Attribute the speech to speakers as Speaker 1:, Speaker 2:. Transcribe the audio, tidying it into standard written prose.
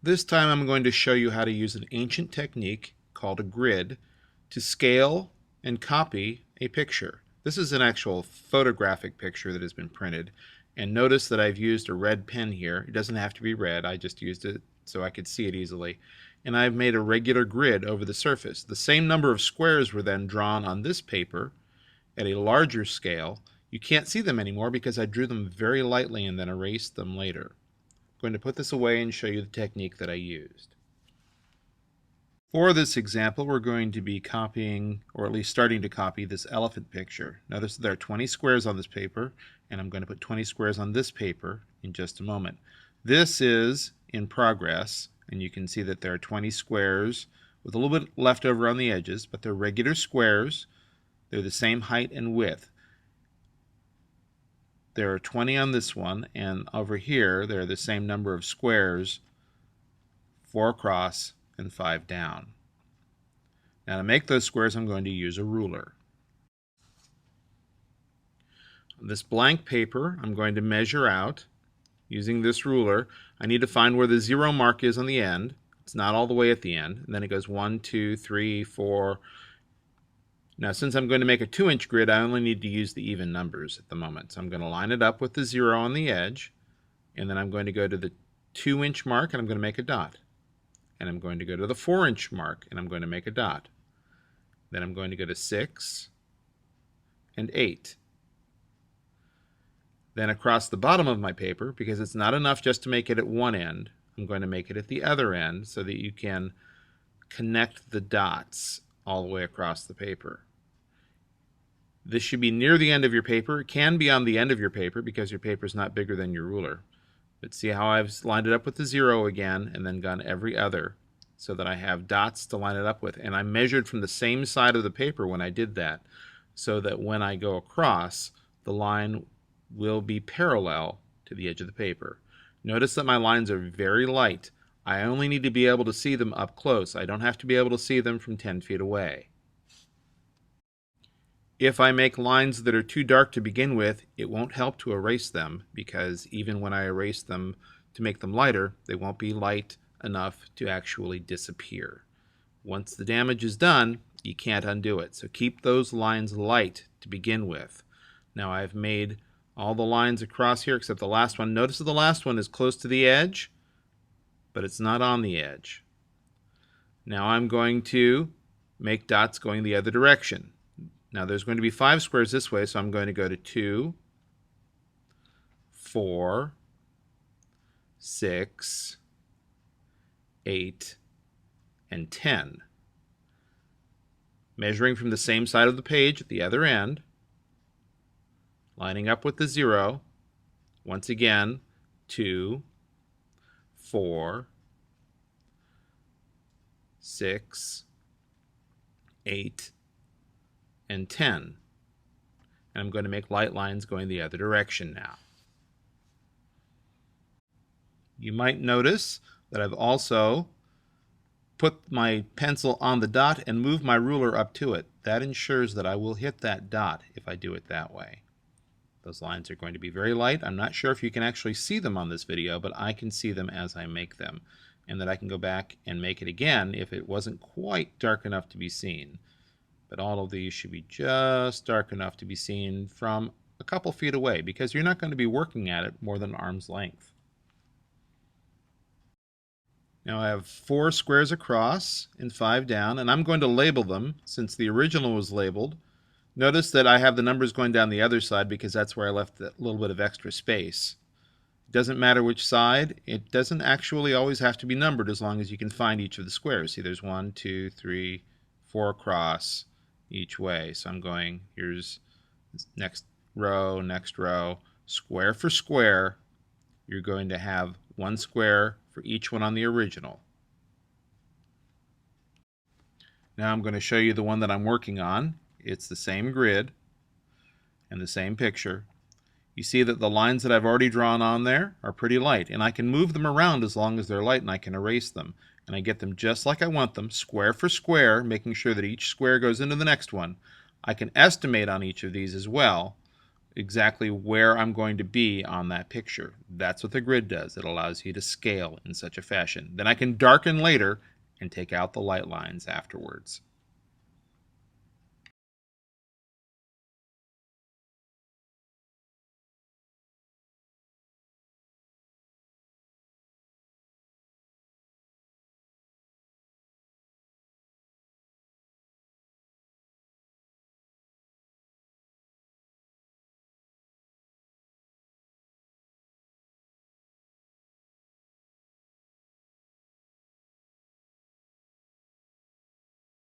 Speaker 1: This time I'm going to show you how to use an ancient technique called a grid to scale and copy a picture. This is an actual photographic picture that has been printed, and notice that I've used a red pen here. It doesn't have to be red, I just used it so I could see it easily. And I've made a regular grid over the surface. The same number of squares were then drawn on this paper at a larger scale. You can't see them anymore because I drew them very lightly and then erased them later. I'm going to put this away and show you the technique that I used. For this example, we're going to be copying, or at least starting to copy, this elephant picture. Notice there are 20 squares on this paper, and I'm going to put 20 squares on this paper in just a moment. This is in progress, and you can see that there are 20 squares with a little bit left over on the edges, but they're regular squares. They're the same height and width. There are 20 on this one, and over here there are the same number of squares, 4 across and 5 down. Now to make those squares I'm going to use a ruler. On this blank paper I'm going to measure out using this ruler. I need to find where the 0 mark is on the end. It's not all the way at the end. And then it goes 1, 2, 3, 4. Now since I'm going to make a 2-inch grid, I only need to use the even numbers at the moment. So I'm going to line it up with the 0 on the edge, and then I'm going to go to the 2-inch mark and I'm going to make a dot. And I'm going to go to the 4-inch mark and I'm going to make a dot. Then I'm going to go to 6 and 8. Then across the bottom of my paper, because it's not enough just to make it at one end, I'm going to make it at the other end so that you can connect the dots all the way across the paper. This should be near the end of your paper. It can be on the end of your paper because your paper is not bigger than your ruler. But see how I've lined it up with the 0 again and then gone every other so that I have dots to line it up with. And I measured from the same side of the paper when I did that so that when I go across, the line will be parallel to the edge of the paper. Notice that my lines are very light. I only need to be able to see them up close. I don't have to be able to see them from 10 feet away. If I make lines that are too dark to begin with, it won't help to erase them, because even when I erase them to make them lighter, they won't be light enough to actually disappear. Once the damage is done, you can't undo it. So keep those lines light to begin with. Now I've made all the lines across here except the last one. Notice that the last one is close to the edge, but it's not on the edge. Now I'm going to make dots going the other direction. Now there's going to be 5 squares this way, so I'm going to go to 2, 4, 6, 8, and 10. Measuring from the same side of the page at the other end, lining up with the 0, once again, 2, 4, 6, 8, and 10. And I'm going to make light lines going the other direction now. You might notice that I've also put my pencil on the dot and moved my ruler up to it. That ensures that I will hit that dot if I do it that way. Those lines are going to be very light. I'm not sure if you can actually see them on this video, but I can see them as I make them, and that I can go back and make it again if it wasn't quite dark enough to be seen. But all of these should be just dark enough to be seen from a couple feet away, because you're not going to be working at it more than arm's length. Now I have 4 squares across and 5 down, and I'm going to label them since the original was labeled. Notice that I have the numbers going down the other side because that's where I left that little bit of extra space. It doesn't matter which side. It doesn't actually always have to be numbered as long as you can find each of the squares. See, there's 1, 2, 3, 4 across each way. So I'm going, here's next row, square for square. You're going to have 1 square for each one on the original. Now I'm going to show you the one that I'm working on. It's the same grid and the same picture. You see that the lines that I've already drawn on there are pretty light, and I can move them around as long as they're light, and I can erase them. And I get them just like I want them, square for square, making sure that each square goes into the next one. I can estimate on each of these as well, exactly where I'm going to be on that picture. That's what the grid does. It allows you to scale in such a fashion. Then I can darken later and take out the light lines afterwards.